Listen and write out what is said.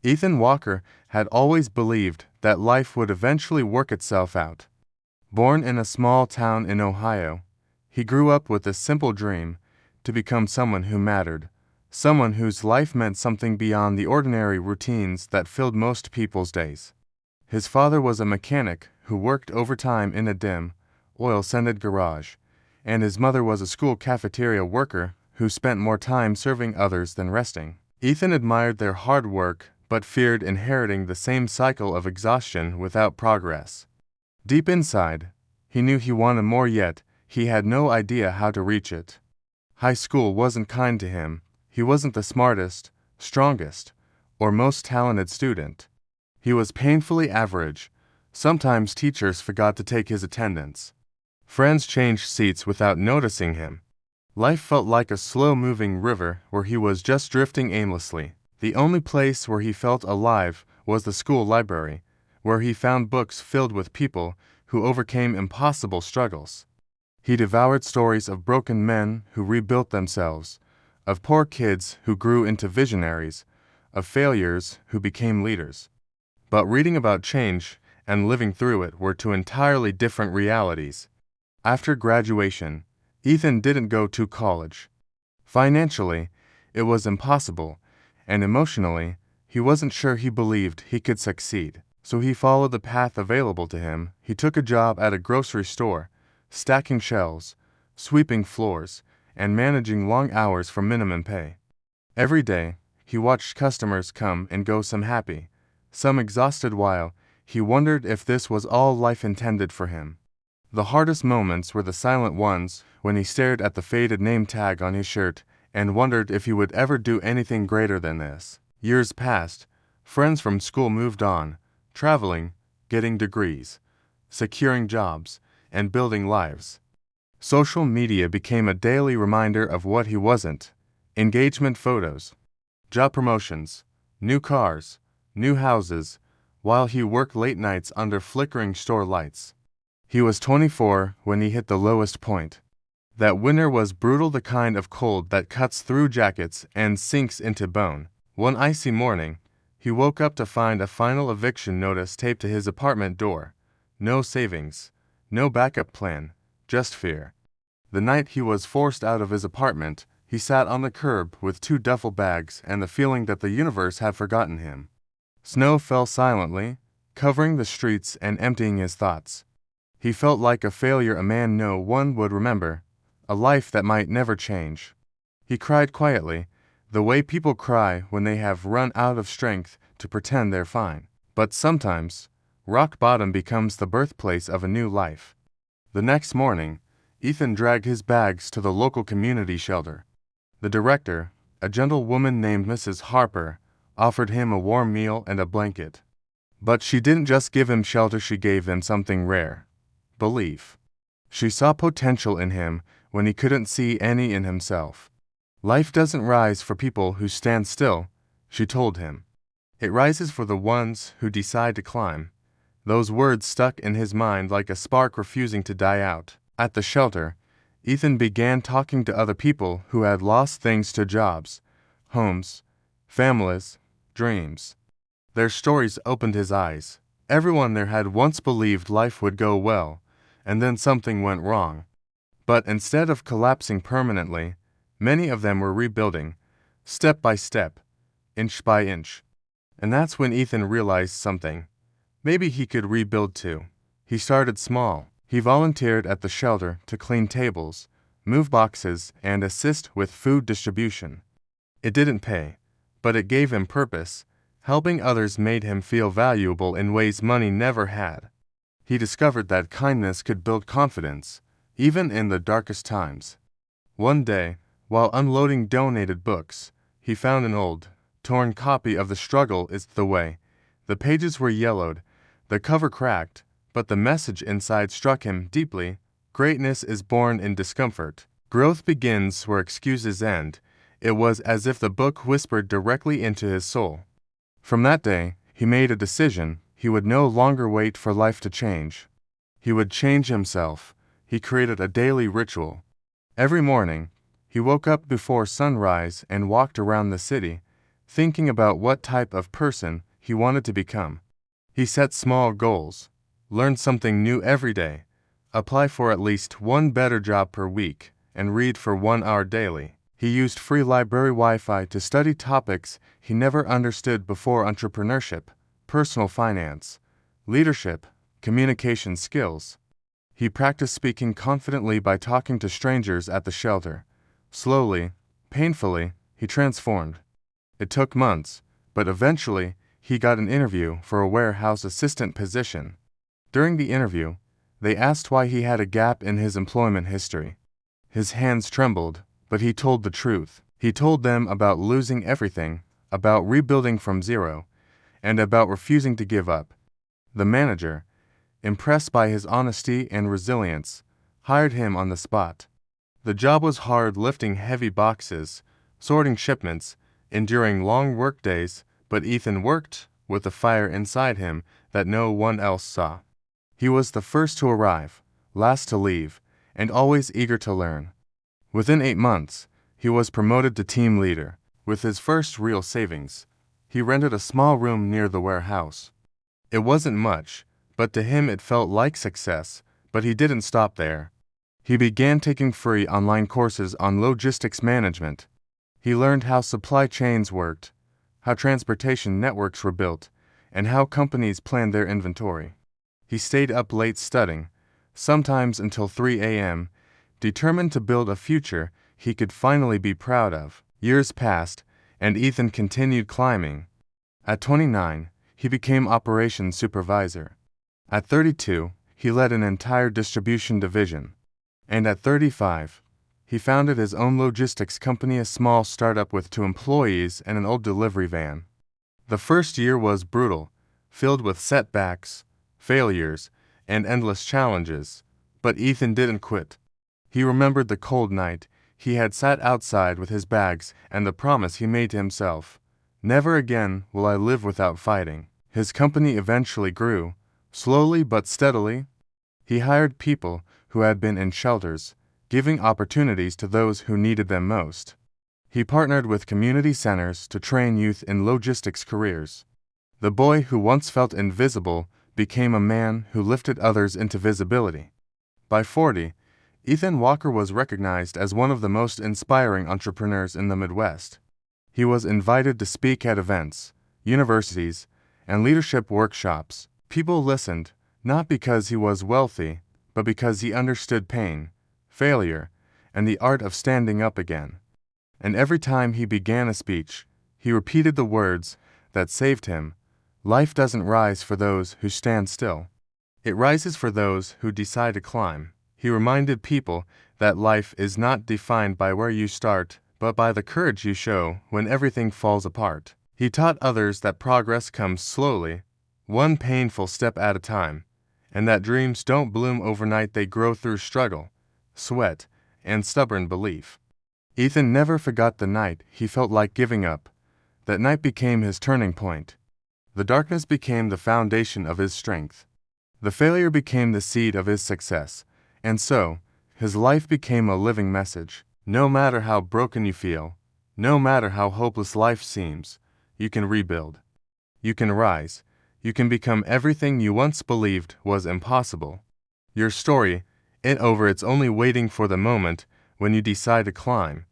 Ethan Walker had always believed that life would eventually work itself out. Born in a small town in Ohio, he grew up with a simple dream: to become someone who mattered, someone whose life meant something beyond the ordinary routines that filled most people's days. His father was a mechanic who worked overtime in a dim, oil-scented garage, and his mother was a school cafeteria worker who spent more time serving others than resting. Ethan admired their hard work but feared inheriting the same cycle of exhaustion without progress. Deep inside, he knew he wanted more, yet he had no idea how to reach it. High school wasn't kind to him. He wasn't the smartest, strongest, or most talented student. He was painfully average. Sometimes teachers forgot to take his attendance. Friends changed seats without noticing him. Life felt like a slow-moving river where he was just drifting aimlessly. The only place where he felt alive was the school library, where he found books filled with people who overcame impossible struggles. He devoured stories of broken men who rebuilt themselves, of poor kids who grew into visionaries, of failures who became leaders. But reading about change and living through it were two entirely different realities. After graduation, Ethan didn't go to college. Financially, it was impossible, and emotionally, he wasn't sure he believed he could succeed. So he followed the path available to him. He took a job at a grocery store, stacking shelves, sweeping floors, and managing long hours for minimum pay. Every day, he watched customers come and go, some happy, some exhausted, while he wondered if this was all life intended for him. The hardest moments were the silent ones, when he stared at the faded name tag on his shirt and wondered if he would ever do anything greater than this. Years passed. Friends from school moved on, traveling, getting degrees, securing jobs, and building lives. Social media became a daily reminder of what he wasn't. Engagement photos, job promotions, new cars, new houses, while he worked late nights under flickering store lights. He was 24 when he hit the lowest point. That winter was brutal, the kind of cold that cuts through jackets and sinks into bone. One icy morning, he woke up to find a final eviction notice taped to his apartment door. No savings, no backup plan, just fear. The night he was forced out of his apartment, he sat on the curb with 2 duffel bags and the feeling that the universe had forgotten him. Snow fell silently, covering the streets and emptying his thoughts. He felt like a failure, a man no one would remember, a life that might never change. He cried quietly, the way people cry when they have run out of strength to pretend they're fine. But sometimes, rock bottom becomes the birthplace of a new life. The next morning, Ethan dragged his bags to the local community shelter. The director, a gentle woman named Mrs. Harper, offered him a warm meal and a blanket. But she didn't just give him shelter, she gave him something rare: belief. She saw potential in him when he couldn't see any in himself. Life doesn't rise for people who stand still, she told him. It rises for the ones who decide to climb. Those words stuck in his mind like a spark refusing to die out. At the shelter, Ethan began talking to other people who had lost things to jobs, homes, families, dreams. Their stories opened his eyes. Everyone there had once believed life would go well, and then something went wrong. But instead of collapsing permanently, many of them were rebuilding, step by step, inch by inch. And that's when Ethan realized something. Maybe he could rebuild too. He started small. He volunteered at the shelter to clean tables, move boxes, and assist with food distribution. It didn't pay, but it gave him purpose. Helping others made him feel valuable in ways money never had. He discovered that kindness could build confidence, even in the darkest times. One day, while unloading donated books, he found an old, torn copy of The Struggle Is the Way. The pages were yellowed, the cover cracked, but the message inside struck him deeply. Greatness is born in discomfort. Growth begins where excuses end. It was as if the book whispered directly into his soul. From that day, he made a decision. He would no longer wait for life to change. He would change himself. He created a daily ritual. Every morning, he woke up before sunrise and walked around the city, thinking about what type of person he wanted to become. He set small goals, learn something new every day, apply for at least one better job per week, and read for 1 hour daily. He used free library Wi-Fi to study topics he never understood before: entrepreneurship, personal finance, leadership, communication skills. He practiced speaking confidently by talking to strangers at the shelter. Slowly, painfully, he transformed. It took months, but eventually, he got an interview for a warehouse assistant position. During the interview, they asked why he had a gap in his employment history. His hands trembled, but he told the truth. He told them about losing everything, about rebuilding from zero, and about refusing to give up. The manager, impressed by his honesty and resilience, hired him on the spot. The job was hard, lifting heavy boxes, sorting shipments, enduring long workdays, but Ethan worked with a fire inside him that no one else saw. He was the first to arrive, last to leave, and always eager to learn. Within 8 months, he was promoted to team leader. With his first real savings, he rented a small room near the warehouse. It wasn't much, but to him it felt like success. But he didn't stop there. He began taking free online courses on logistics management. He learned how supply chains worked, how transportation networks were built, and how companies planned their inventory. He stayed up late studying, sometimes until 3 a.m., determined to build a future he could finally be proud of. Years passed, and Ethan continued climbing. At 29, he became operations supervisor. At 32, he led an entire distribution division. And at 35, he founded his own logistics company, a small startup with 2 employees and an old delivery van. The first year was brutal, filled with setbacks, failures, and endless challenges. But Ethan didn't quit. He remembered the cold night he had sat outside with his bags and the promise he made to himself: "Never again will I live without fighting." His company eventually grew, slowly but steadily. He hired people who had been in shelters, giving opportunities to those who needed them most. He partnered with community centers to train youth in logistics careers. The boy who once felt invisible became a man who lifted others into visibility. By 40, Ethan Walker was recognized as one of the most inspiring entrepreneurs in the Midwest. He was invited to speak at events, universities, and leadership workshops. People listened, not because he was wealthy, but because he understood pain, failure, and the art of standing up again. And every time he began a speech, he repeated the words that saved him: "Life doesn't rise for those who stand still. It rises for those who decide to climb." He reminded people that life is not defined by where you start, but by the courage you show when everything falls apart. He taught others that progress comes slowly, one painful step at a time, and that dreams don't bloom overnight, they grow through struggle, sweat, and stubborn belief. Ethan never forgot the night he felt like giving up. That night became his turning point. The darkness became the foundation of his strength. The failure became the seed of his success. And so, his life became a living message. No matter how broken you feel, no matter how hopeless life seems, you can rebuild. You can rise. You can become everything you once believed was impossible. Your story, it's only waiting for the moment when you decide to climb.